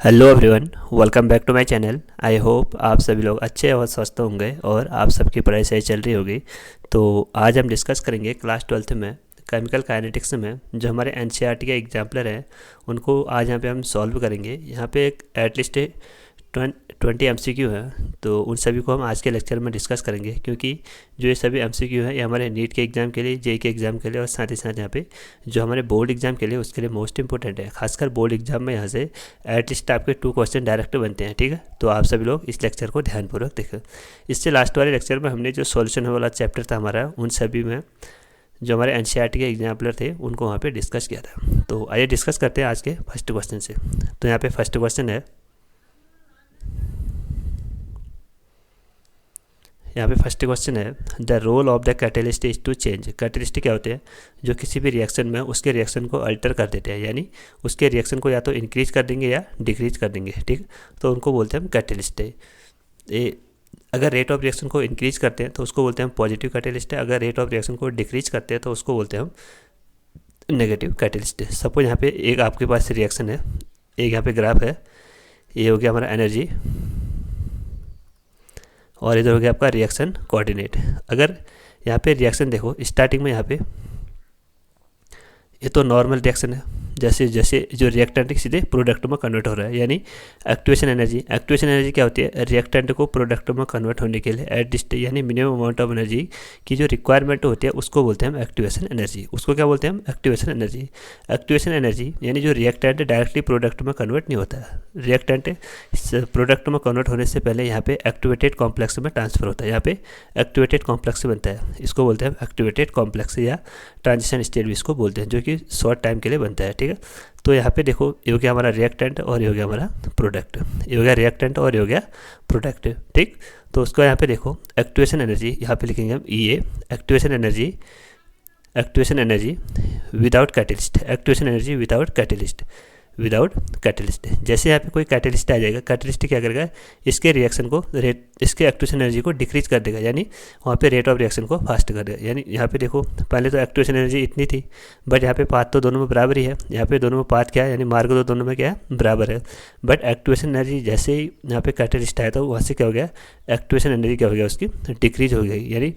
Hello everyone, welcome back to my channel. I hope आप सभी लोग अच्छे और स्वस्थ होंगे और आप सबकी पढ़ाई सही चल रही होगी। तो आज हम डिस्कस करेंगे क्लास 12th में केमिकल काइनेटिक्स में जो हमारे एनसीईआरटी के एग्जाम्पलर हैं उनको आज यहाँ पे हम सॉल्व करेंगे। यहाँ पे एक एटलीस्ट 20 MCQ है, तो उन सभी को हम आज के लेक्चर में डिस्कस करेंगे, क्योंकि जो ये सभी MCQ है ये हमारे नीट के एग्ज़ाम के लिए, जेईई के एग्ज़ाम के लिए और साथ ही साथ यहाँ पे जो हमारे बोर्ड एग्ज़ाम के लिए उसके लिए मोस्ट इंपॉर्टेंट है। खासकर बोर्ड एग्ज़ाम में यहाँ से एटलीस्ट आपके 2 क्वेश्चन डायरेक्ट बनते हैं। ठीक है, तो आप सभी लोग इस लेक्चर को ध्यानपूर्वक देखें। इससे लास्ट वाले लेक्चर में हमने जो सॉल्यूशन वाला चैप्टर था हमारा, उन सभी में जो हमारे एनसीईआरटी के एग्जाम्पलर थे उनको वहाँ पे डिस्कस किया था। तो आइए डिस्कस करते हैं आज के फर्स्ट क्वेश्चन से। तो यहाँ पे फर्स्ट क्वेश्चन है, यहाँ पे फर्स्ट क्वेश्चन है the role of the catalyst is to change. Catalyst क्या होते हैं? जो किसी भी रिएक्शन में उसके रिएक्शन को अल्टर कर देते हैं, यानी उसके रिएक्शन को या तो इंक्रीज कर देंगे या डिक्रीज कर देंगे। ठीक, तो उनको बोलते हैं हम कैटलिस्ट है। ये अगर रेट ऑफ रिएक्शन को इंक्रीज करते हैं तो उसको बोलते हैं हम पॉजिटिव कैटलिस्ट है। अगर रेट ऑफ रिएक्शन को डिक्रीज करते हैं तो उसको बोलते हैं हम नेगेटिव कैटलिस्ट है। सपोज यहाँ पे एक आपके पास रिएक्शन है, एक यहाँ पे ग्राफ है, ये हो गया हमारा एनर्जी और इधर हो गया आपका रिएक्शन कोऑर्डिनेट। अगर यहाँ पे रिएक्शन देखो स्टार्टिंग में, यहाँ पे ये तो नॉर्मल रिएक्शन है, जैसे जैसे जो रिएक्टेंट सीधे प्रोडक्ट में कन्वर्ट हो रहा है, यानी एक्टिवेशन एनर्जी। एक्टिवेशन एनर्जी क्या होती है? रिएक्टेंट को प्रोडक्ट में कन्वर्ट होने के लिए एट यानी मिनिमम अमाउंट ऑफ एनर्जी की जो रिक्वायरमेंट होती है उसको बोलते हैं हम एक्टिवेशन एनर्जी। उसको क्या बोलते हैं हम? Activation energy. एक्टिवेशन एनर्जी यानी जो रिएक्टेंट डायरेक्टली प्रोडक्ट में कन्वर्ट नहीं होता है, रिएक्टेंट प्रोडक्ट में कन्वर्ट होने से पहले यहाँ पे एक्टिवेटेड कॉम्प्लेक्स में ट्रांसफर होता है। यहाँ पे एक्टिवेटेड कॉम्प्लेक्स बनता है, इसको बोलते हैं एक्टिवेटेड कॉम्प्लेक्स या ट्रांजिशन स्टेट भी इसको बोलते हैं, जो कि शॉर्ट टाइम के लिए बनता है। ठीक है, तो यहाँ पे देखो ये हो गया हमारा रिएक्टेंट और ये हो गया हमारा प्रोडक्ट, ये हो गया रिएक्टेंट और ये हो गया प्रोडक्ट। ठीक, तो उसको यहाँ पे देखो एक्टिवेशन एनर्जी यहाँ पे लिखेंगे हम E A, activation energy, activation energy without catalyst, activation energy without catalyst, without catalyst. जैसे यहाँ पे कोई कैटलिस्ट आ जाएगा, कैटलिस्ट क्या करेगा? इसके रिएक्शन को इसके एक्टिवेशन एनर्जी को डिक्रीज कर देगा, यानी वहाँ पे रेट ऑफ रिएक्शन को फास्ट कर देगा। यानी यहाँ पे देखो पहले तो एक्टिवेशन एनर्जी इतनी थी, बट यहाँ पे पाथ तो दोनों में बराबर ही है। यहाँ पे दोनों में पाथ क्या है, यानी मार्ग तो दोनों में क्या है? बराबर है। बट एक्टिवेशन एनर्जी जैसे ही यहाँ पे कैटलिस्ट आया तो वहाँ से क्या हो गया? एक्टिवेशन एनर्जी क्या हो गया? उसकी डिक्रीज हो गई। यानी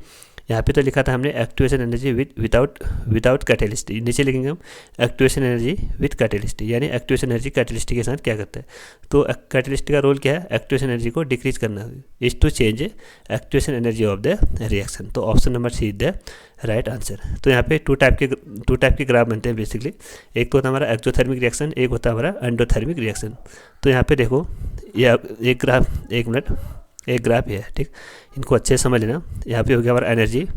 यहाँ पे तो लिखा था हमने एक्टिवेशन एनर्जी विदाउट कैटलिस्ट, नीचे लिखेंगे हम एक्टिवेशन एनर्जी विद कैटलिस्ट, यानी एक्टिवेशन एनर्जी कैटलिस्ट के साथ क्या करता है? तो कैटलिस्ट का रोल क्या है? एक्टिवेशन एनर्जी को डिक्रीज करना, is to change activation energy of the reaction. तो option number C is the right answer. तो यहाँ पे टू टाइप के ग्राफ बनते हैं बेसिकली। एक तो होता है हमारा एक्सोथर्मिक रिएक्शन, एक होता है हमारा एंडोथर्मिक रिएक्शन। तो यहाँ पे देखो ये एक ग्राफ, एक मिनट, एक ग्राफ है। ठीक, इनको अच्छे से समझ लेना। यहाँ पे हो गया हमारा एनर्जी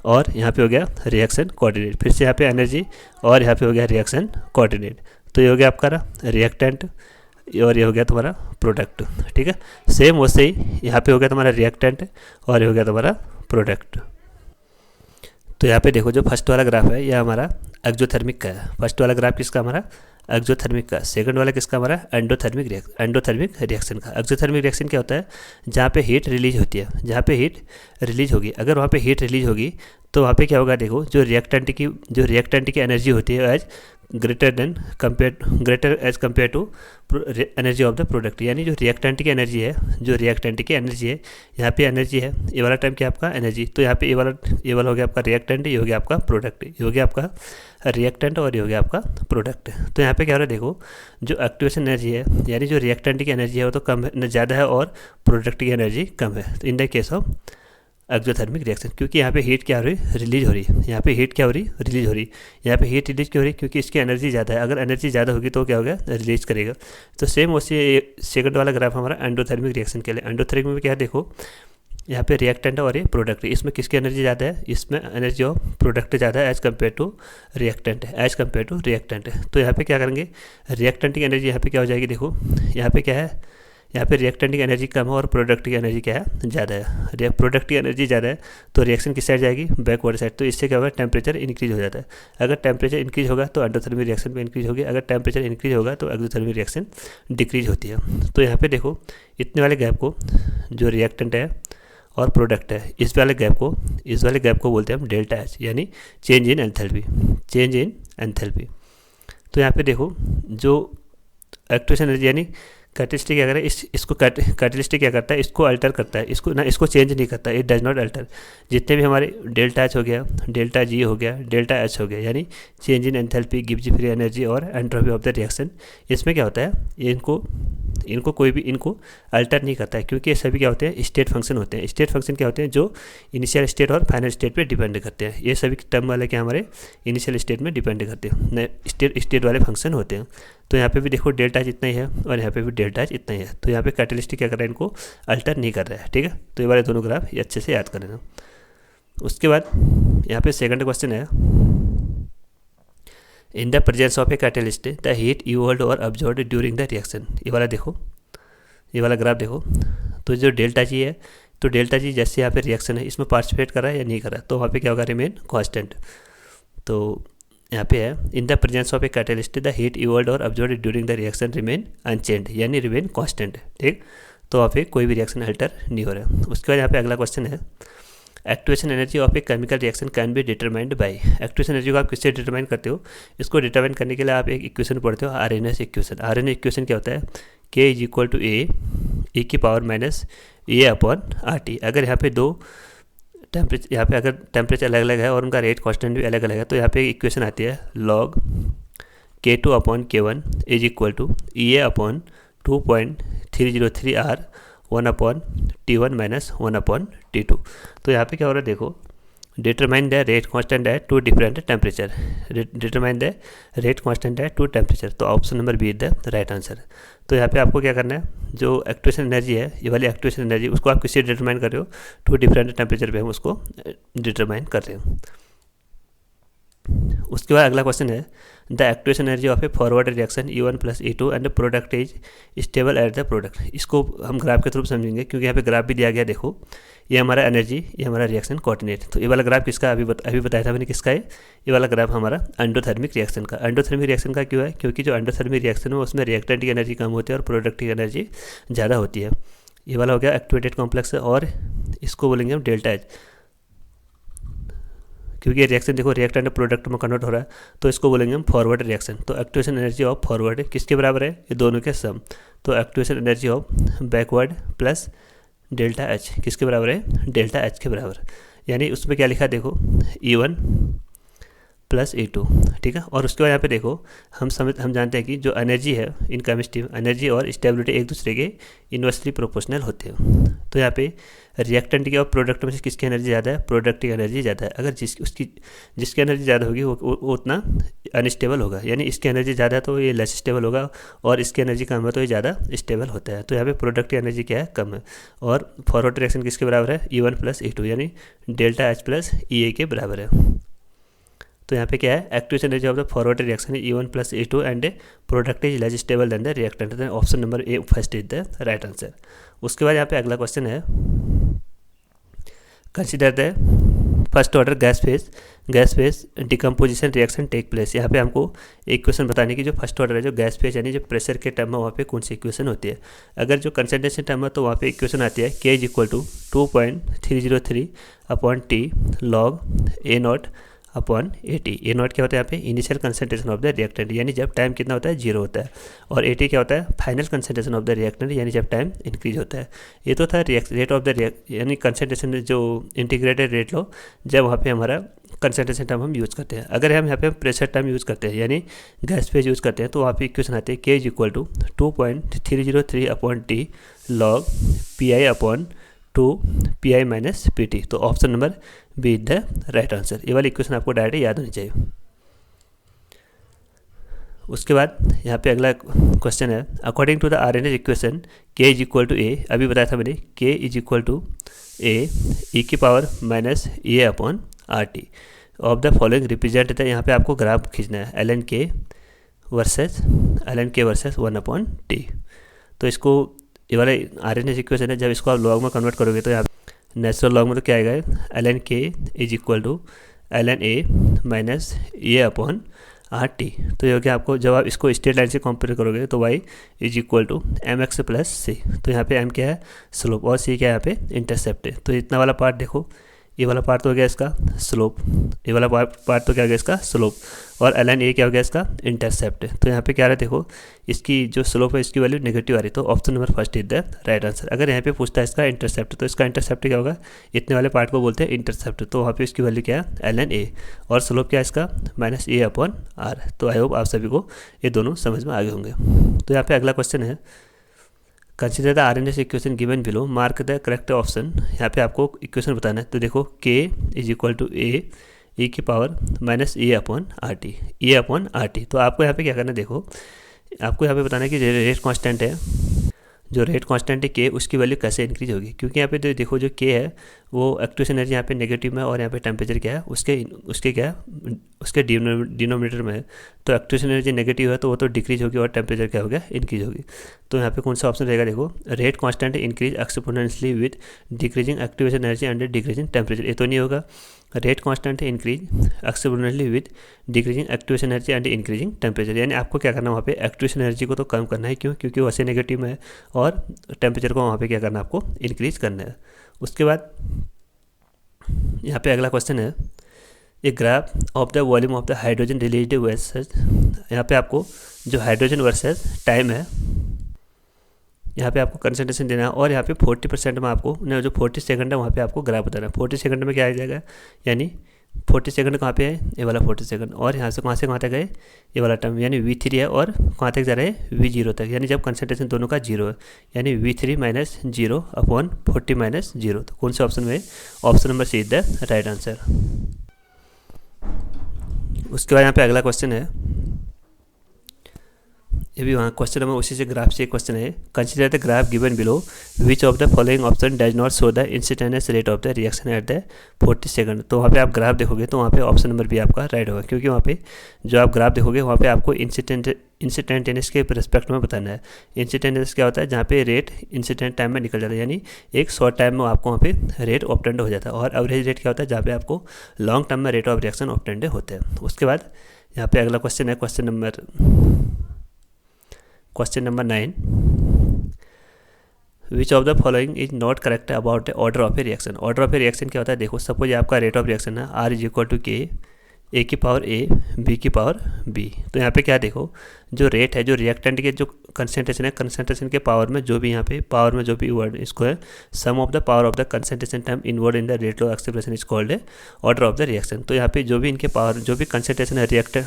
और यहाँ पे हो गया रिएक्शन कोऑर्डिनेट, फिर से यहाँ पे एनर्जी और यहाँ पे हो गया रिएक्शन कोऑर्डिनेट। तो ये हो गया आपका रिएक्टेंट और ये हो गया तुम्हारा प्रोडक्ट। ठीक है, सेम वैसे ही यहाँ पे हो गया तुम्हारा रिएक्टेंट और ये हो गया तुम्हारा प्रोडक्ट। तो यहाँ पे देखो जो फर्स्ट वाला ग्राफ है यह हमारा एक्सोथर्मिक का है। फर्स्ट वाला ग्राफ किसका? हमारा एक्सोथर्मिक का। सेकंड वाला किसका? हमारा एंडोथर्मिक रिएक्शन का। एक्सोथर्मिक रिएक्शन क्या होता है? जहाँ पे हीट रिलीज होती है, जहाँ पे हीट रिलीज होगी, अगर वहाँ पे हीट रिलीज होगी तो वहाँ पे क्या होगा? देखो जो रिएक्टेंट की एनर्जी होती है as greater as compare to energy of the product, यानी जो रिएक्टेंट की एनर्जी है, यहाँ पे एनर्जी है, ये वाला टाइम क्या आपका? एनर्जी। तो यहाँ पे ये वाला हो गया आपका रिएक्टेंट, ये हो गया आपका प्रोडक्ट, ये हो गया आपका रिएक्टेंट और ये हो गया आपका प्रोडक्ट। तो यहाँ पे क्या हो रहा है? देखो जो एक्टिवेशन एनर्जी है, यानी जो रिएक्टेंट की एनर्जी है वो तो कम है, ज़्यादा है, और प्रोडक्ट की एनर्जी कम है। तो in the case of exothermic reaction, क्योंकि यहाँ पे हीट क्या हो रही? रिलीज हो रही है। यहाँ पे हीट क्या हो रही? रिलीज हो रही। यहाँ पे हीट रिलीज क्यों हो रही? क्योंकि इसकी एनर्जी ज़्यादा है। अगर एनर्जी ज़्यादा होगी तो क्या होगा? रिलीज करेगा। तो सेम वैसे सेकंड वाला ग्राफ हमारा एंडोथर्मिक रिएक्शन के लिए। एंडोथर्मिक में क्या है? देखो यहाँ पे रिएक्टेंट और ये प्रोडक्ट, इसमें किसकी एनर्जी ज़्यादा है? इसमें एनर्जी ऑफ प्रोडक्ट ज़्यादा है एज कम्पेयर टू रिएक्टेंट। तो यहाँ पे क्या करेंगे? रिएक्टेंट की एनर्जी यहाँ पे क्या हो जाएगी? देखो यहाँ पे क्या है? यहाँ पे रिएक्टेंट की एनर्जी कम है और प्रोडक्ट की एनर्जी क्या है? ज़्यादा है। प्रोडक्ट की एनर्जी ज़्यादा है तो रिएक्शन किस साइड जाएगी? Backward side. तो इससे क्या होगा? टेम्परेचर इंक्रीज हो जाता है। अगर टेम्परेचर इंक्रीज होगा तो एंडोथर्मिक रिएक्शन भी इंक्रीज होगी, अगर टेम्परेचर इंक्रीज होगा तो एक्सोथर्मिक रिएक्शन डिक्रीज होती है। तो यहाँ पे देखो इतने वाले गैप को, जो रिएक्टेंट है और प्रोडक्ट है, इस वाले गैप को बोलते हैं हम डेल्टा एच, यानी चेंज इन एंथैल्पी। तो यहाँ पे देखो जो एक्टिवेशन एनर्जी यानी कैटेलिस्टिक क्या करे, इसको कैटेलिस्टिक क्या करता है, इसको अल्टर करता है, इसको ना इसको चेंज नहीं करता, इट डज नॉट अल्टर। जितने भी हमारे डेल्टा एच हो गया, डेल्टा जी हो गया, डेल्टा एच हो गया, यानी change in enthalpy, Gibbs free energy और एंट्रोपी ऑफ द रिएक्शन, इसमें क्या होता है, इनको कोई भी इनको अल्टर नहीं करता है, क्योंकि ये सभी क्या होते हैं, स्टेट फंक्शन होते हैं। स्टेट फंक्शन क्या होते हैं, जो इनिशियल स्टेट और फाइनल स्टेट पे डिपेंड करते हैं। ये सभी टर्म वाले क्या हमारे इनिशियल स्टेट में डिपेंड करते हैं, स्टेट वाले फंक्शन होते हैं। तो यहाँ पे भी देखो डेल्टा एच इतना ही है और यहाँ पे भी डेल्टा एच इतना ही है। तो यहाँ पे कैटेलिस्टिक क्या कर रहा है, इनको अल्टर नहीं कर रहा है। ठीक है, तो ये वाले दोनों ग्राफ ये अच्छे से याद कर लेना। उसके बाद यहाँ पे सेकंड क्वेश्चन है, in the presence of a catalyst the heat evolved और अब्जॉर्ब्ड ड्यूरिंग द रिएक्शन। ये वाला देखो, ये वाला ग्राफ देखो। तो जो डेल्टा जी है, तो डेल्टा जी जैसे यहाँ पे रिएक्शन है, इसमें पार्टिसिपेट कर रहा है या नहीं कर रहा है, तो वहाँ पे क्या होगा, रिमेन कांस्टेंट। तो यहाँ पे है, in the presence of a catalyst the heat evolved और absorbed during the reaction remain unchanged, यानी रिमेन कांस्टेंट। ठीक, तो वहाँ पे कोई भी रिएक्शन अल्टर नहीं हो रहा है। उसके बाद यहाँ पे अगला क्वेश्चन है, activation energy of a chemical reaction can be determined by. Activation energy को आप किससे डिटरमाइन करते हो, इसको डिटरमाइन करने के लिए आप एक इक्वेशन पढ़ते हो, आरएनएस इक्वेशन। आरएनएस इक्वेशन क्या होता है, के इज इक्वल टू ए की पावर माइनस ए अपॉन आर टी। अगर यहाँ पे दो टेम्परेचर, यहाँ पे अगर टेम्परेचर अलग अलग है और उनका रेट कांस्टेंट भी अलग अलग है, तो यहाँ पे इक्वेशन आती है log K2 upon K1 is equal to E A upon 2.303 R 1 upon T1 minus 1 upon T2। तो यहाँ पे क्या हो रहा है, देखो, डिटरमाइन द रेट कांस्टेंट है two different temperature, determine the rate constant है टू टेम्परेचर। तो option number b is the right answer. तो यहाँ पे आपको क्या करना है, जो एक्टिवेशन एनर्जी है, ये वाली एक्टिवेशन एनर्जी, उसको आप किससे डिटरमाइन कर रहे हो, टू डिफरेंट टेम्परेचर पे हम उसको डिटरमाइन कर रहे हो। उसके बाद अगला क्वेश्चन है, the activation energy of A forward reaction E1 plus E2 and product is stable at the product. इसको हम ग्राफ के थ्रू समझेंगे, क्योंकि यहाँ पे ग्राफ भी दिया गया। देखो, ये हमारा एनर्जी, ये हमारा रिएक्शन कोऑर्डिनेट। तो ये वाला ग्राफ किसका, अभी बताया था मैंने किसका है, ये वाला ग्राफ हमारा एंडोथर्मिक रिएक्शन का। एंडोथर्मिक रिएक्शन का क्यों है, क्योंकि जो एंडोथर्मिक रिएक्शन है उसमें रिएक्टेंट की एनर्जी कम होती है और प्रोडक्ट की एनर्जी ज़्यादा होती है। ये वाला हो गया एक्टिवेटेड कॉम्प्लेक्स, और इसको बोलेंगे हम डेल्टा एच, क्योंकि ये रिएक्शन देखो रिएक्टेंट प्रोडक्ट में कन्वर्ट हो रहा है, तो इसको बोलेंगे हम फॉरवर्ड रिएक्शन। तो एक्टिवेशन एनर्जी ऑफ फॉरवर्ड किसके बराबर है, ये दोनों के सम। तो activation energy of backward plus delta H किसके बराबर है, डेल्टा एच के बराबर। यानी उसमें क्या लिखा है, देखो E1 प्लस E2। ठीक है, और उसके बाद यहाँ पे देखो, हम जानते हैं कि जो एनर्जी है इन केमिस्ट्री में, एनर्जी और स्टेबिलिटी एक दूसरे के इन्वर्सली प्रोपोर्शनल होते हैं। तो यहाँ पे रिएक्टेंट की और प्रोडक्ट में से किसकी एनर्जी ज़्यादा है, प्रोडक्ट की एनर्जी ज़्यादा है। अगर जिसकी एनर्जी ज़्यादा होगी वो उतना अनस्टेबल होगा, यानी इसकी एनर्जी ज़्यादा है तो ये लेस स्टेबल होगा, और इसकी एनर्जी कम है तो ये ज़्यादा स्टेबल होता है। तो यहाँ पे प्रोडक्ट की एनर्जी क्या है, कम है। और फॉरवर्ड रिएक्शन किसके बराबर है, E1 प्लस E2, यानी डेल्टा एच प्लस EA के बराबर है। तो यहाँ पे क्या है, activation energy of the forward reaction E1 plus E2 and product is less stable than the reactant. Option number a first is the right answer. उसके बाद यहाँ पे अगला क्वेश्चन है, consider the first order gas phase decomposition reaction take place. यहाँ पे हमको एक क्वेश्चन बताने की, जो फर्स्ट ऑर्डर है, जो गैस फेज यानी जो प्रेशर के टर्म है, वहाँ पे कौन सी इक्वेशन होती है। अगर जो कंसंट्रेशन टर्म है तो वहाँ पे इक्वेशन आती है K is equal to 2.303 upon T log A0 upon AT। A0 क्या होता है यहाँ पे, initial concentration of the reactant, यानी जब टाइम कितना होता है, 0 होता है। और AT क्या होता है, final concentration of the reactant, यानी जब टाइम इंक्रीज होता है। ये तो था रेट ऑफ द यानी कंसंट्रेशन, जो इंटीग्रेटेड रेट लो, जब वहाँ पे हमारा कंसंट्रेशन टर्म हम यूज़ करते हैं। अगर हम यहाँ पे प्रेशर टर्म यूज़ करते हैं, यानी गैस फेज यूज़ करते हैं, तो वहाँ पे इक्वेशन आती है K is equal to 2.303 upon T log PI upon 2 PI minus PT। तो option number b is the right answer. ये वाली इक्वेशन आपको डायरेक्ट याद होनी चाहिए। उसके बाद यहाँ पे अगला क्वेश्चन है, according to the Arrhenius equation K is equal to A, अभी बताया था मैंने, K is equal to A E की power minus A upon RT of the following represent है। यहाँ पे आपको ग्राफ खींचना है ln K versus 1 upon T। तो इसको, ये वाला आरएनएस इक्वेशन है, जब इसको आप लॉग में कन्वर्ट करोगे तो यहाँ नेचुरल लॉग में तो क्या आएगा, ln K is equal to ln A minus A upon RT। तो ये हो गया आपको, जब आप इसको स्ट्रेट लाइन से कंपेयर करोगे तो y is equal to mx plus c। तो यहाँ पे m क्या है, स्लोप, और c क्या है यहाँ पे इंटरसेप्ट है। तो इतना वाला पार्ट देखो, ये वाला पार्ट तो हो गया इसका स्लोप, ये वाला पार्ट तो क्या हो गया इसका स्लोप, और ln a क्या हो गया इसका इंटरसेप्ट। तो यहाँ पे क्या रहा है देखो, इसकी जो स्लोप है इसकी वैल्यू नेगेटिव आ रही, तो option number first is the right answer. अगर यहाँ पे पूछता है इसका इंटरसेप्ट, तो इसका इंटरसेप्ट क्या होगा, इतने वाले पार्ट को बोलते हैं इंटरसेप्ट, तो वहाँ पे इसकी वैल्यू क्या है ln a, और स्लोप क्या है इसका -a/r। तो आई होप आप सभी को ये दोनों समझ में आ गए होंगे। तो यहाँ पे अगला क्वेश्चन है, consider the RNS equation given below, mark the correct option. यहाँ पे आपको इक्वेशन बताना है, तो देखो k = a e⁻a/RT, a/RT। तो आपको यहाँ पे क्या करना है, देखो आपको यहाँ पे बताना है कि रेट कांस्टेंट है, जो रेट कांस्टेंट है k, उसकी वैल्यू कैसे इंक्रीज होगी, क्योंकि यहाँ पे देखो जो k है वो एक्टिवेशन एनर्जी यहाँ पे नेगेटिव में, और यहाँ पे टेम्परेचर क्या है उसके क्या है उसके डिनोमिनेटर में है। तो एक्टिवेशन एनर्जी नेगेटिव है तो वो तो डिक्रीज होगी, और टेम्परेचर क्या हो गया इंक्रीज होगी। तो यहाँ पे कौन सा ऑप्शन रहेगा, देखो rate constant increase exponentially with decreasing activation energy and decreasing temperature, ये तो नहीं होगा। Rate constant increase exponentially with decreasing activation energy and increasing temperature, यानी आपको क्या करना है, वहाँ पे एक्टिवेशन एनर्जी को तो कम करना है, क्यों, क्योंकि वैसे नेगेटिव में है, और टेम्परेचर को वहाँ पे क्या करना है, आपको इंक्रीज करना है। उसके बाद यहाँ पे अगला क्वेश्चन है, a graph of the volume of the hydrogen released versus, यहाँ पे आपको जो हाइड्रोजन वर्सेस टाइम है, यहाँ पे आपको कंसंट्रेशन देना है, और यहाँ पे 40% में आपको जो 40 सेकंड है वहाँ पे आपको ग्राफ बताना है। 40 सेकंड में क्या आ जाएगा, यानी 40 सेकंड कहाँ पे है, ये वाला 40 सेकंड, और यहाँ से कहाँ तक है, ये वाला टर्म, यानी V3 है, और कहाँ तक जा रहा है, V0 तक, यानी जब कंसंट्रेशन दोनों का 0 है, यानी V3 - 0/40 - 0। तो कौन से ऑप्शन में, option number C is the right answer. उसके बाद यहाँ पे अगला क्वेश्चन है, ये भी वहाँ क्वेश्चन नंबर उसी से ग्राफ से क्वेश्चन है, consider the graph given below, which of the following option does not show the instantaneous rate of the reaction at the 40 second. तो वहाँ पे आप ग्राफ देखोगे तो वहाँ पे ऑप्शन नंबर भी आपका राइट होगा, क्योंकि वहाँ पे जो आप ग्राफ देखोगे वहाँ पे आपको इंस्टेंटेनियस के रिस्पेक्ट में बताना है। इंस्टेंटेनियस क्या होता है, जहाँ पे रेट इंस्टेंट टाइम में निकल जाता है, यानी एक शॉर्ट टाइम में आपको वहाँ पे रेट ऑब्टेंड हो जाता है, और एवरेज रेट क्या होता है, जहाँ पे आपको लॉन्ग टर्म में रेट ऑफ रिएक्शन ऑब्टेंड होते हैं। उसके बाद यहाँ पे अगला क्वेश्चन है, question number 9, which of the following is not correct about the order of a reaction. Order of a reaction क्या होता है, देखो सपोज आपका रेट ऑफ रिएक्शन है R = K, A⁴A B⁴B। तो यहाँ पे क्या देखो, जो रेट है, जो रिएक्टेंट के जो कंसंट्रेशन है, कंसंट्रेशन के पावर में जो भी यहाँ पे पावर में जो भी वर्ड, इसको है sum of the power of the concentration time inward in the rate law expression is called है ऑर्डर ऑफ द रिएक्शन। तो यहाँ पे जो भी इनके पावर, जो भी कंसंट्रेशन है रिएक्टेंट,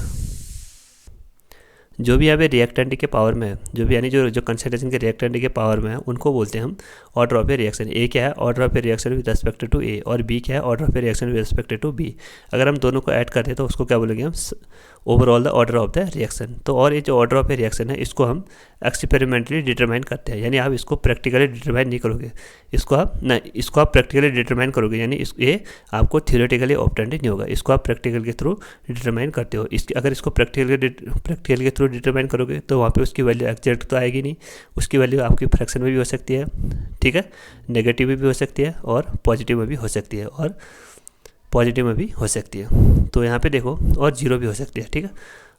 जो भी यहाँ पे रिएक्टेंट के पावर में है, जो भी यानी जो कंसंट्रेशन के रिएक्टेंट के पावर में है, उनको बोलते हैं हम order of a reaction. A क्या है, order of a reaction with respect to A, और बी क्या है, order of a reaction with respect to B. अगर हम दोनों को ऐड करते हैं तो उसको क्या बोलेंगे हम, overall the order of the reaction. तो और ये जो ऑर्डर ऑफ ए रिएक्शन है इसको हम एक्सपेरिमेंटली डिटरमाइन करते हैं, यानी आप इसको प्रैक्टिकली डिटरमाइन नहीं करोगे, इसको आप प्रैक्टिकली डिटरमाइन करोगे, यानी ये आपको थियोरेटिकली ऑब्टेंड नहीं होगा, इसको आप प्रैक्टिकल के थ्रू डिटरमाइन करते हो। अगर इसको प्रैक्टिकल के थ्रू डिटरमाइन करोगे तो वहाँ पे उसकी वैल्यू एग्जैक्ट तो आएगी नहीं, उसकी वैल्यू आपकी फ्रैक्शन में भी हो सकती है, ठीक है, नेगेटिव में भी हो सकती है, और पॉजिटिव में भी हो सकती है, और पॉजिटिव में भी हो सकती है। तो यहाँ पे देखो, और 0 भी हो सकती है, ठीक है।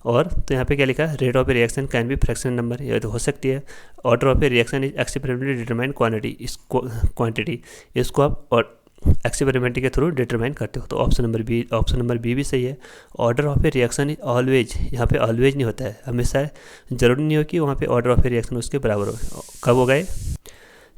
और तो यहाँ पे क्या लिखा है, rate of a reaction can be fraction number, ये तो हो सकती है। Order of a reaction is experimentally determine quantity, इसको आप और एक्सपेरिमेंट के थ्रू डिटरमाइन करते हो। तो ऑप्शन नंबर बी भी सही है। Order of a reaction is always, यहाँ पे ऑलवेज नहीं होता है, हमेशा जरूरी नहीं हो कि वहाँ पे ऑर्डर ऑफ ए रिएक्शन उसके बराबर हो।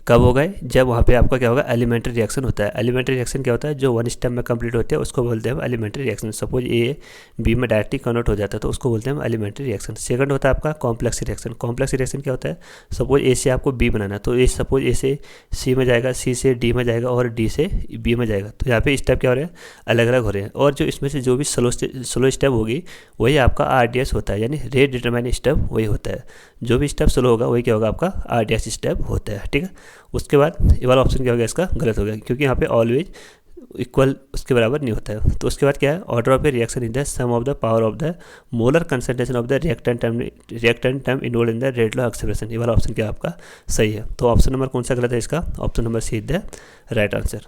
कब हो गए, जब वहाँ पे आपका क्या होगा, एलिमेंट्री रिएक्शन होता है। एलिमेंट्री रिएक्शन क्या होता है, जो 1 स्टेप में कंप्लीट होते हैं उसको बोलते हैं हम elementary reaction. Suppose a b में डायरेक्टली कन्वर्ट हो जाता है तो उसको बोलते हैं हम एलिमेंट्री रिएक्शन। सेकंड होता है आपका कॉम्प्लेक्स रिएक्शन। कॉम्प्लेक्स रिएक्शन क्या होता है, सपोज ए से आपको बी बनाना है, तो सपोज ए से सी में जाएगा, सी से डी में जाएगा, और डी से बी में जाएगा। तो यहाँ पे स्टेप क्या हो रहे हैं, अलग अलग हो रहे हैं, और जो इसमें से जो भी स्लो स्टेप होगी वही आपका RDS होता है, यानी रेट डिटरमाइन स्टेप वही होता है। जो भी स्टेप स्लो होगा वही क्या होगा, आपका RDS स्टेप होता है, ठीक है। उसके बाद ये वाला ऑप्शन क्या हो गया, इसका गलत हो गया, क्योंकि यहाँ पे ऑलवेज इक्वल उसके बराबर नहीं होता है। तो उसके बाद क्या है, order of a reaction in the sum of the power of the molar concentration of the reactant time involve in the rate law expression. ये वाला ऑप्शन क्या आपका सही है। तो ऑप्शन नंबर कौन सा गलत है, इसका option number C is the right answer.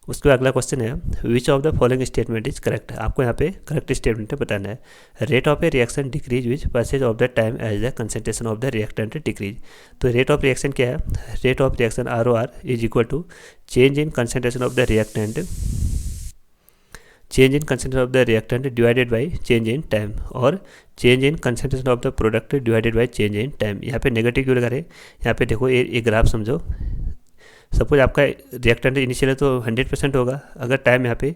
उसके बाद अगला क्वेश्चन है which of the following statement is correct. आपको यहाँ पे करेक्ट स्टेटमेंट बताना है। Rate of a reaction decrease with passage of the time as the concentration of the reactant decrease. तो रेट ऑफ रिएक्शन क्या है? Rate of reaction ROR is equal to change in concentration of the reactant, change in concentration of the reactant divided by change in time, और change in concentration of the product divided by change in time. यहाँ पे negative क्यों लगा रहे हैं? यहाँ पे देखो ये ग्राफ समझो। सपोज आपका रिएक्टेंट इनिशियल तो 100% होगा, अगर टाइम यहाँ पे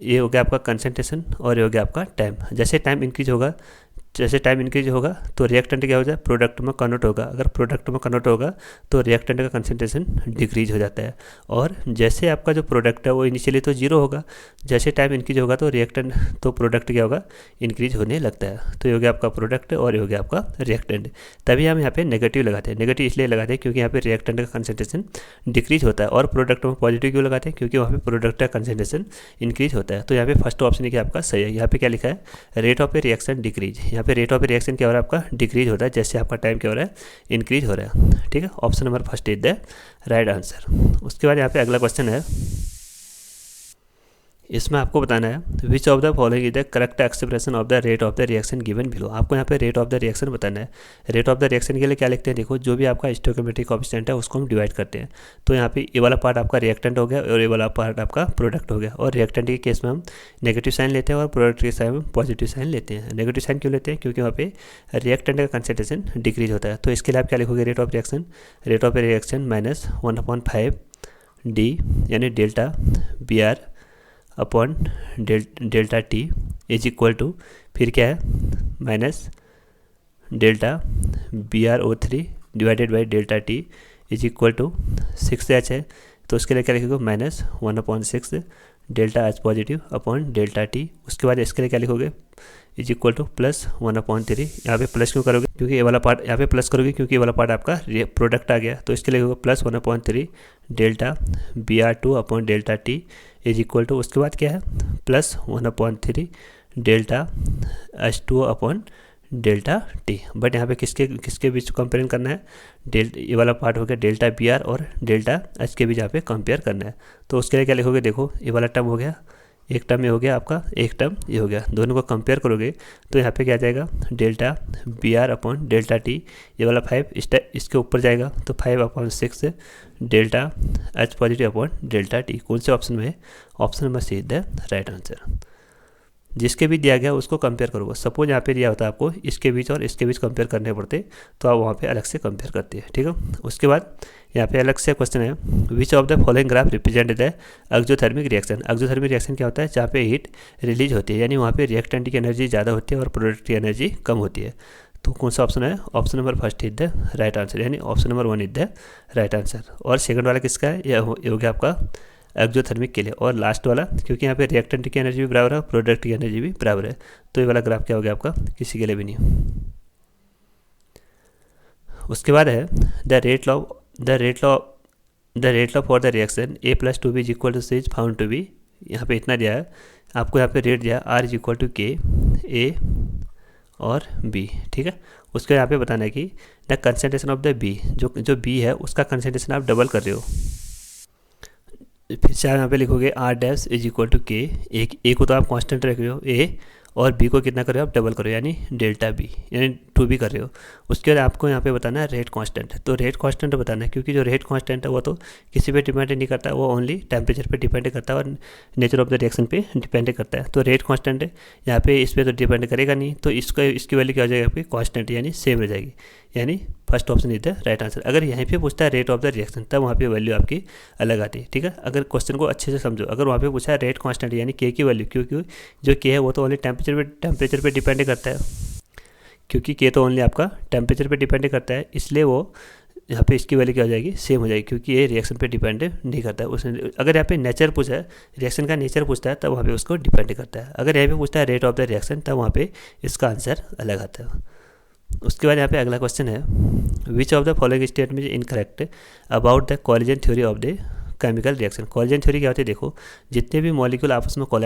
ये हो गया आपका कंसंट्रेशन और ये हो गया आपका टाइम। जैसे टाइम इंक्रीज होगा, जैसे टाइम इंक्रीज होगा तो रिएक्टेंट क्या हो जाए? प्रोडक्ट में कन्वर्ट होगा। अगर प्रोडक्ट में कन्वर्ट होगा तो रिएक्टेंट का कंसंट्रेशन डिक्रीज हो जाता है। और जैसे आपका जो प्रोडक्ट है वो इनिशियली तो 0 होगा, जैसे टाइम इंक्रीज होगा तो रिएक्टेंट तो प्रोडक्ट क्या होगा? इंक्रीज होने लगता है। तो ये हो गया आपका प्रोडक्ट और ये हो गया आपका रिएक्टेंट। तभी हम यहाँ पे नेगेटिव लगाते हैं। नेगेटिव इसलिए लगाते हैं क्योंकि यहाँ पे रिएक्टेंट का कंसंट्रेशन डिक्रीज होता है, और प्रोडक्ट में पॉजिटिव क्यों लगाते हैं? क्योंकि वहाँ पे प्रोडक्ट का कंसंट्रेशन इंक्रीज होता है। तो यहाँ पे फर्स्ट ऑप्शन क्या आपका सही है। यहाँ पे क्या लिखा है? Rate of a reaction decrease. यहाँ पे रेट ऑफ ए रिएक्शन क्या हो रहा है? आपका डिक्रीज होता है, जैसे आपका टाइम क्या हो रहा है? इंक्रीज हो रहा है। ठीक है, option number first is the right answer. उसके बाद यहाँ पे अगला क्वेश्चन है, इसमें आपको बताना है which of the following is the correct expression of the rate of the reaction given below. आपको यहाँ पे रेट ऑफ द रिएक्शन बताना है। रेट ऑफ द रिएक्शन के लिए क्या लिखते हैं? देखो, जो भी आपका स्टोइकोमेट्रिक कोएफिशिएंट है उसको हम डिवाइड करते हैं। तो यहाँ पे ये वाला पार्ट आपका रिएक्टेंट हो गया और ये वाला पार्ट आपका प्रोडक्ट हो गया। और रिएक्टेंट के केस में हम नेगेटिव साइन लेते हैं और प्रोडक्ट के साइन में पॉजिटिव साइन लेते हैं। नेगेटिव साइन क्यों लेते हैं? क्योंकि वहाँ पे रिएक्टेंट का कंसंट्रेशन डिक्रीज होता है। तो इसके लिए आप क्या लिखोगे? Rate of reaction, rate of reaction minus 1/5 D यानी delta BR upon delta t is equal to, फिर क्या है? Minus delta BrO3 divided by delta t is equal to 6H है। तो उसके लिए क्या लिखोगे? Minus 1/6 delta H positive upon delta t. उसके बाद इसके लिए क्या लिखोगे? Is equal to plus 1/3। यहाँ पे प्लस क्यों करोगे? क्योंकि ये वाला पार्ट यहाँ पे प्लस करोगे क्योंकि ये वाला पार्ट आपका प्रोडक्ट आ गया। तो इसके लिए होगा plus 1/3 delta BR2 upon delta t is equal to, उसके बाद क्या है? Plus 1/3 delta H2 upon delta t. But यहाँ पे किसके बीच कंपेयर करना है? ये वाला पार्ट हो गया डेल्टा BR और डेल्टा H के बीच यहाँ पे कंपेयर करना है। तो उसके लिए क्या लिखोगे? देखो, ये वाला टर्म हो गया, एक टर्म ये हो गया आपका, एक टर्म ये हो गया, दोनों को कंपेयर करोगे तो यहाँ पे क्या आ जाएगा? Delta BR upon delta t, ये वाला 5 इसके ऊपर जाएगा तो 5/6 delta H positive upon delta t. कौन से ऑप्शन में है? Option number C is the right answer. जिसके भी दिया गया उसको कंपेयर करोगे। सपोज यहाँ पे दिया होता है आपको इसके बीच और इसके बीच कंपेयर करने पड़ते, तो आप वहाँ पे अलग से कंपेयर करते हैं। ठीक है, उसके बाद यहाँ पे अलग से क्वेश्चन है which of the following graph represent the exothermic reaction. Exothermic reaction क्या होता है? जहाँ पे हीट रिलीज होती है, यानी वहाँ पे रिएक्टेंट की एनर्जी ज़्यादा होती है और प्रोडक्ट की एनर्जी कम होती है। तो कौन सा ऑप्शन है? Option number first is the right answer, यानी option number 1 is the right answer. और सेकंड वाला किसका है? ये हो गया आपका एक्सोथर्मिक के लिए। और लास्ट वाला, क्योंकि यहाँ पे रिएक्टेंट की एनर्जी भी बराबर है, प्रोडक्ट की एनर्जी भी बराबर है, तो ये वाला ग्राफ क्या हो गया आपका? किसी के लिए भी नहीं। उसके बाद है the rate law for the reaction A+2B is equal to C is found to be. यहाँ पे इतना दिया है आपको, यहाँ पे रेट दिया R is equal to K A और B। ठीक है, उसको यहाँ पे बताना है कि the concentration of the B, जो B है उसका कंसंट्रेशन आप डबल कर रहे हो। फिर से आप यहाँ पे लिखोगे R' is equal to K। A को तो आप कांस्टेंट रख रहे हो A, और B को कितना कर रहे हो? आप डबल करो, यानी डेल्टा B, यानी 2B कर रहे हो। उसके बाद आपको यहाँ पे बताना है रेट कांस्टेंट। तो रेट कांस्टेंट बताना है, क्योंकि जो रेट कांस्टेंट है वो तो किसी पे डिपेंड नहीं करता, वो ओनली टेम्परेचर पे डिपेंड करता है और नेचर ऑफ द रिएक्शन पे डिपेंड करता है। तो रेट कांस्टेंट है यहाँ पे, इस पर तो डिपेंड करेगा नहीं, तो इसकी वैल्यू क्या हो जाएगी आपकी? कांस्टेंट, यानी सेम रह जाएगी, यानी first option is the right answer. अगर यहीं पे पूछता है रेट ऑफ द रिएक्शन, तब वहाँ पे वैल्यू आपकी अलग आती है। ठीक है, अगर क्वेश्चन को अच्छे से समझो, अगर वहाँ पे पूछा है रेट कांस्टेंट यानी के की वैल्यू, क्योंकि जो के है वो तो ओनली टेम्परेचर पे डिपेंड करता है, क्योंकि के तो ओनली आपका टेम्परेचर पे डिपेंड करता है, इसलिए वो यहाँ पे इसकी वैल्यू क्या हो जाएगी? सेम हो जाएगी, क्योंकि ये रिएक्शन पे डिपेंड नहीं करता है। उसने अगर यहाँ पे नेचर पूछा है, रिएक्शन का नेचर पूछता है, तब वहाँ पे उसको डिपेंड करता है। अगर यहाँ पे पूछता है रेट ऑफ द रिएक्शन, तब वहाँ पे इसका आंसर अलग आता है। उसके बाद यहाँ पे अगला क्वेश्चन है which of the following statement is incorrect about the collision theory of the chemical reaction. Collision theory क्या होती है? देखो, जितने भी मॉलिक्यूल आपस में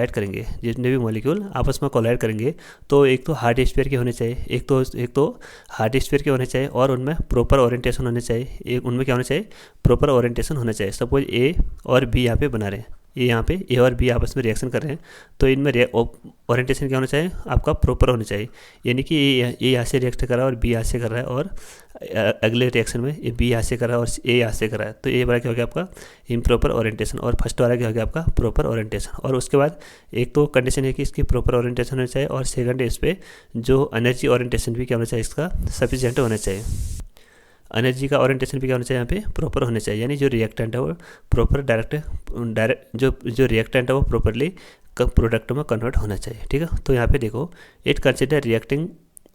कोलाइड करेंगे, तो एक तो हार्ड स्फीयर के होने चाहिए, एक तो हार्ड स्फीयर के होने चाहिए, और उनमें प्रॉपर ओरिएंटेशन होने चाहिए। उनमें क्या होना चाहिए? प्रॉपर ओरिएंटेशन होना चाहिए। सपोज A और B यहाँ पे बना रहे हैं, ये यहाँ पे ए और बी आपस में रिएक्शन कर रहे हैं, तो इनमें ओरिएंटेशन क्या होना चाहिए आपका प्रॉपर होना चाहिए। यानी कि ए यहाँ से रिएक्ट कर रहा है और बी यहाँ से कर रहा है, और अगले रिएक्शन में ये बी यहाँ से कर रहा है और ए यहाँ से कर रहा है, तो ये वाला क्या हो गया आपका इम्प्रॉपर ओरिएंटेशन, और फर्स्ट वाला क्या हो गया आपका प्रॉपर ओरिएंटेशन। और उसके बाद एक तो कंडीशन है कि इसकी प्रॉपर ओरिएंटेशन होना चाहिए, और सेकंड इस पर जो एनर्जी ओरिएंटेशन भी क्या होना चाहिए इसका सफिशिएंट होना चाहिए। एनर्जी का ओरिएंटेशन भी क्या होना चाहिए यहाँ पे प्रॉपर होना चाहिए, यानी जो रिएक्टेंट है वो प्रॉपर डायरेक्ट जो रिएक्टेंट है वो प्रॉपरली प्रोडक्ट में कन्वर्ट होना चाहिए। ठीक है, तो यहाँ पे देखो इट कंसिडर रिएक्टिंग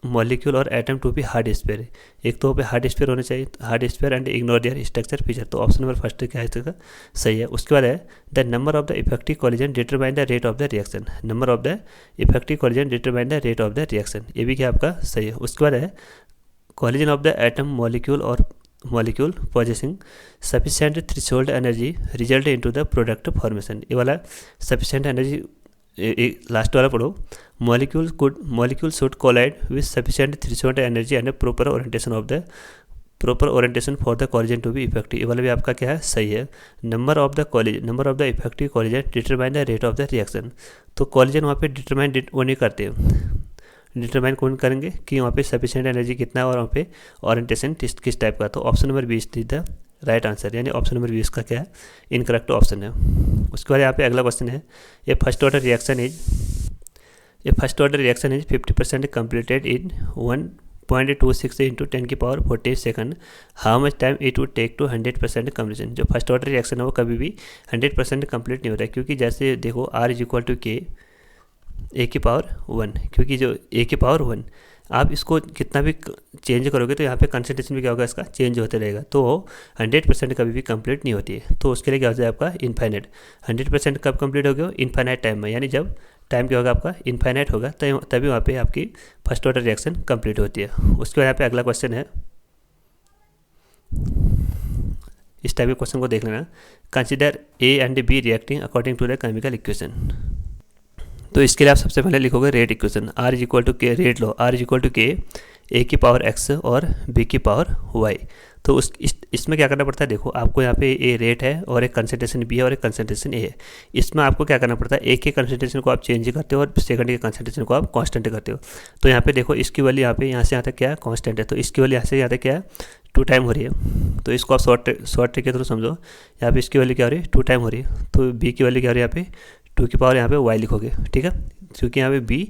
मॉलिक्यूल और atom to be hard sphere. एक तो पे हार्ड स्फीयर होना चाहिए, hard sphere and ignore their structure feature, तो ऑप्शन नंबर फर्स्ट क्या है इसका सही है। उसके बाद है the number of the effective collision determine the rate of the reaction, number of the effective collision determine the rate of the reaction, ये भी क्या आपका सही है। उसके बाद है collision of the atom molecule और molecule possessing sufficient threshold energy result into the product formation, ये वाला sufficient energy लास्ट वाला पढ़ो, molecule should collide with sufficient threshold energy and proper orientation for the collision to be effective, ये वाला भी आपका क्या है सही है। Number of the effective collision determine the rate of the reaction, तो कॉलिजन वहाँ पे डिटरमाइन वो नहीं करते, डिटरमाइन कौन करेंगे कि वहाँ पे सफिशिएंट एनर्जी कितना है और वहाँ पे ओरिएंटेशन किस टाइप का, तो option number 20 is the right answer, यानी ऑप्शन नंबर 20 का क्या है इनकरेक्ट ऑप्शन है। उसके बाद यहाँ पे अगला क्वेश्चन है ये first order reaction is 50% completed इन 1.26 into 10⁻40 second, how much time it would take to 100% completion. जो फर्स्ट ऑर्डर रिएक्शन है वो कभी भी 100% कंप्लीट नहीं होता है, क्योंकि जैसे देखो R इज इक्वल टू के A⁻1, क्योंकि जो A⁻1 आप इसको कितना भी चेंज करोगे तो यहाँ पे कंसंट्रेशन भी क्या होगा इसका चेंज होते रहेगा, तो 100% कभी भी कंप्लीट नहीं होती है। तो उसके लिए क्या हो जाए आपका इनफाइनाइट, 100% कब कंप्लीट हो गया इनफाइनाइट टाइम में, यानी जब टाइम क्या होगा आपका इनफाइनाइट होगा तभी वहाँ पे आपकी फर्स्ट ऑर्डर रिएक्शन कंप्लीट होती है। उसके बाद यहाँ पे अगला क्वेश्चन है, इस टाइप के क्वेश्चन को देख लेना, consider A and B reacting according to the chemical equation. तो इसके लिए आप सबसे पहले लिखोगे rate equation, R is equal to K, rate law R is equal to K A⁻x और B⁻y। तो इसमें क्या करना पड़ता है, देखो आपको यहाँ पे ए रेट है और एक कंसंट्रेशन बी है और एक कंसंट्रेशन ए है, इसमें आपको क्या करना पड़ता है एक के कंसंट्रेशन को आप चेंज करते हो और सेकंड के कंसंट्रेशन को आप कांस्टेंट करते हो। तो यहाँ पे देखो इसकी वैल्यू यहाँ से यहाँ तक क्या है कांस्टेंट है, तो इसकी वैल्यू यहाँ से यहाँ तक क्या है 2 टाइम हो रही है, तो इसको आप शॉर्ट ट्रिक के थ्रू समझो, यहाँ पे इसकी वैल्यू क्या हो रही है 2 टाइम हो रही है, तो बी की वैल्यू क्या हो रही है यहाँ पे 2 की पावर यहाँ पे y लिखोगे, ठीक है, क्योंकि यहाँ पे b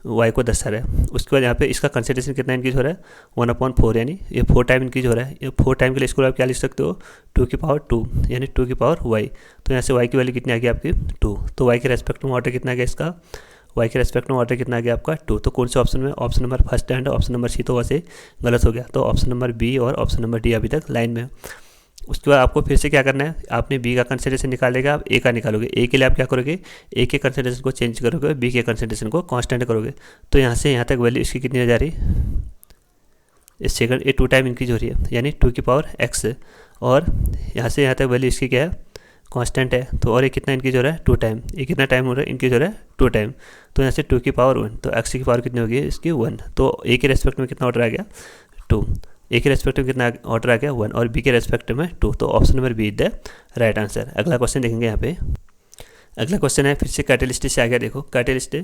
y को दर्शा रहा है। उसके बाद यहाँ पे इसका कंसंट्रेशन कितना इंक्रीज हो रहा है 1/4, यानी ये 4 टाइम इंक्रीज हो रहा है, ये 4 टाइम के लिए इसको आप क्या लिख सकते हो 2 की पावर 2, यानी 2 की पावर y। तो यहाँ से y की वैल्यू कितनी आ गई आपकी 2, तो y के रेस्पेक्ट में ऑर्डर कितना आ गया इसका, y के रेस्पेक्ट में ऑर्डर कितना आ गया आपका 2। तो कौन से ऑप्शन में, option number first and option number c तो वैसे गलत हो गया, तो ऑप्शन नंबर बी और ऑप्शन नंबर डी अभी तक लाइन में। उसके बाद आपको फिर से क्या करना है, आपने बी का कंसंट्रेशन निकालेगा, आप ए का निकालोगे, ए के लिए आप क्या करोगे ए के कंसंट्रेशन को चेंज करोगे, बी के कंसंट्रेशन को कांस्टेंट करोगे, तो यहाँ से यहाँ तक वैल्यू इसकी कितनी हो जा रही है, इस सेकंड ये 2 टाइम इंक्रीज हो रही है, यानी 2 की पावर x, और यहाँ से यहाँ तक वैल्यू इसकी क्या है कांस्टेंट है, तो और ये कितना इंक्रीज हो रहा है 2 टाइम, ये कितना टाइम हो रहा है इंक्रीज हो रहा है 2 टाइम, तो यहाँ से 2 की पावर 1, तो x की पावर कितनी होगी इसकी 1, तो ए के रेस्पेक्ट में कितना ऑर्डर आ गया 2, ए के रेस्पेक्ट में कितना ऑर्डर आ गया 1 और बी के रेस्पेक्ट में 2, तो option number b is the right answer. अगला क्वेश्चन देखेंगे यहाँ पे, अगला क्वेश्चन है फिर से कैटेलिस्ट से आ गया, देखो catalyst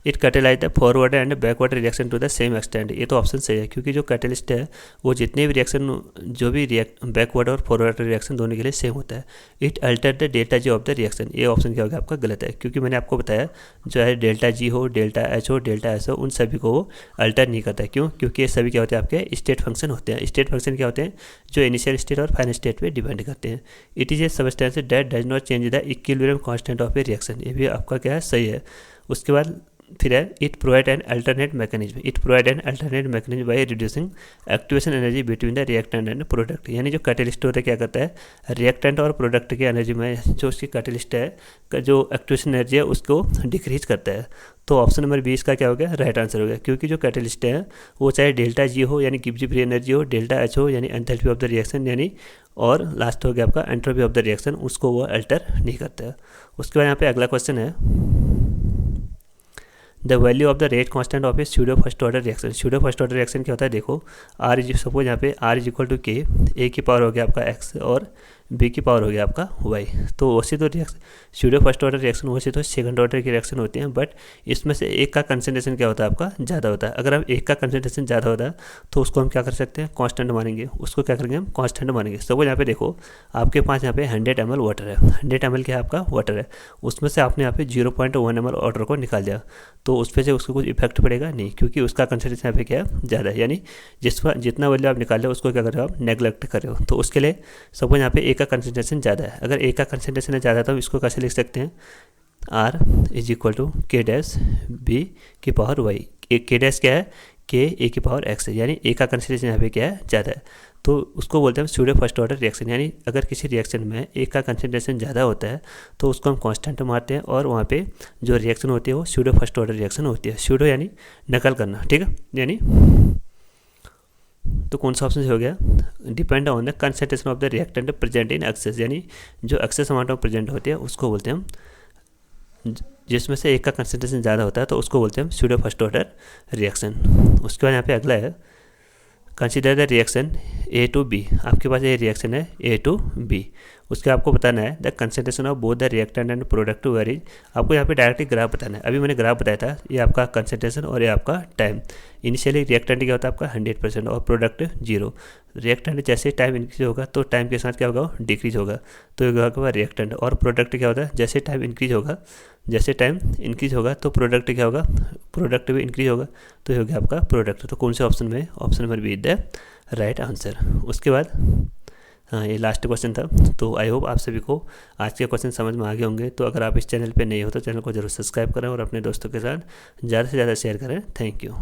it catalyse the forward and backward reaction to the same extent, ये तो ऑप्शन सही है, क्योंकि जो कैटेलिस्ट है वो जितने भी रिएक्शन जो भी बैकवर्ड और फॉरवर्ड रिएक्शन दोनों के लिए सेम होता है। It alter the delta G of the reaction, ये ऑप्शन क्या होगा आपका गलत है, क्योंकि मैंने आपको बताया जो है डेल्टा जी हो, डेल्टा एच हो, डेल्टा एस हो, उन सभी को वो अल्टर नहीं करता है। क्यों, क्योंकि ये सभी क्या होते हैं आपके स्टेट फंक्शन होते हैं। स्टेट फंक्शन क्या होते हैं जो इनिशियल स्टेट और फाइनल स्टेट पे डिपेंड करते हैं। It is a substance that does not change the equilibrium constant of a reaction, ये भी आपका क्या है सही है। उसके बाद फिर है it provide an alternate mechanism, it provide an alternate mechanism by reducing activation energy between the reactant and product, यानी जो कैटेलिस्ट होता है क्या करता है रिएक्टेंट और प्रोडक्ट की एनर्जी में जो उसकी कैटेलिस्ट है जो एक्टिवेशन एनर्जी है उसको डिक्रीज करता है। तो ऑप्शन नंबर 20 का क्या हो गया राइट आंसर हो गया, क्योंकि जो कैटेलिस्ट है वो चाहे डेल्टा जी हो यानी गिब्स फ्री एनर्जी हो, डेल्टा एच हो यानी एंथैल्पी ऑफ द रिएक्शन यानी, और लास्ट हो गया आपका एंट्रोपी ऑफ द रिएक्शन, उसको वो अल्टर नहीं करता है। उसके बाद यहाँ पे अगला क्वेश्चन है the value of the rate constant of A pseudo first order reaction. Pseudo first order reaction क्या होता है, देखो आर इज सपोज यहाँ पे आर इज इक्वल टू के, ए की पावर हो गया आपका एक्स और बी की पावर हो गया आपका वाई। तो वैसे तो reaction pseudo first order reaction वैसे तो सेकंड ऑर्डर की रिएक्शन होती हैं, बट इसमें से एक का कंसंट्रेशन क्या होता है आपका ज़्यादा होता है। अगर हम एक का कंसंट्रेशन ज़्यादा होता है तो उसको हम क्या कर सकते हैं, कांस्टेंट मानेंगे, उसको क्या करेंगे हम कांस्टेंट मानेंगे। सपोज यहाँ पे देखो आपके पास यहाँ पे 100 ml वाटर है, 100 ml क्या है आपका वाटर है, उसमें से आपने यहाँ पे 0.1 ml वाटर को निकाल दिया, तो उस पर से उसको कुछ इफेक्ट पड़ेगा नहीं, क्योंकि उसका कंसंट्रेशन यहाँ पे क्या है ज़्यादा है, यानी जितना वैल्यू आप निकाल रहे हो उसको क्या कर रहे हो आप नेग्लेक्ट कर रहे हो। तो उसके लिए सपोज यहाँ पे ए का कंसंट्रेशन ज़्यादा है, अगर ए का कंसंट्रेशन ज़्यादा है तो इसको कैसे लिख सकते हैं, आर इज इक्वल टू के डैश बी की पावर वाई। के डैश क्या है, के ए की पावर एक्स है, यानी ए का कंसंट्रेशन यहाँ पे क्या है ज़्यादा है, तो उसको बोलते हैं स्यूडो फर्स्ट ऑर्डर रिएक्शन। यानी अगर किसी रिएक्शन में ए का कंसंट्रेशन ज़्यादा होता है तो उसको हम कांस्टेंट मारते हैं, और वहाँ पे जो रिएक्शन होती है वो स्यूडो फर्स्ट ऑर्डर रिएक्शन होती है। स्यूडो यानी नकल करना, ठीक है, यानी तो कौन सा ऑप्शन से हो गया, depend on the concentration of the reactant present in excess, यानी जो एक्सेस अमाउंट में प्रेजेंट होती है उसको बोलते हैं हम, जिसमें से एक का कंसंट्रेशन ज़्यादा होता है तो उसको बोलते हैं स्यूडो फर्स्ट ऑर्डर रिएक्शन। उसके बाद यहाँ पे अगला है consider the reaction a to b. आपके पास ये रिएक्शन है ए टू बी, उसके आपको बताना है the concentration of both the reactant and product to varies. आपको यहाँ पे डायरेक्टली ग्राफ बताना है, अभी मैंने ग्राफ बताया था, ये आपका कंसंट्रेशन और ये आपका टाइम। इनिशियली रिएक्टेंट क्या होता है आपका 100% और प्रोडक्ट 0। रिएक्टेंट जैसे टाइम इंक्रीज होगा तो टाइम के साथ क्या होगा डिक्रीज होगा, तो ये होगा रिएक्टेंट। और प्रोडक्ट क्या होता है, जैसे टाइम इंक्रीज होगा तो प्रोडक्ट क्या होगा, प्रोडक्ट भी इंक्रीज होगा, तो ये हो गया आपका प्रोडक्ट। तो कौन से ऑप्शन में, option number be the right answer. उसके बाद हाँ ये लास्ट क्वेश्चन था। तो आई होप आप सभी को आज के क्वेश्चन समझ में आ गए होंगे। तो अगर आप इस चैनल पे नए हो तो चैनल को जरूर सब्सक्राइब करें और अपने दोस्तों के साथ ज़्यादा से ज़्यादा शेयर करें। Thank you.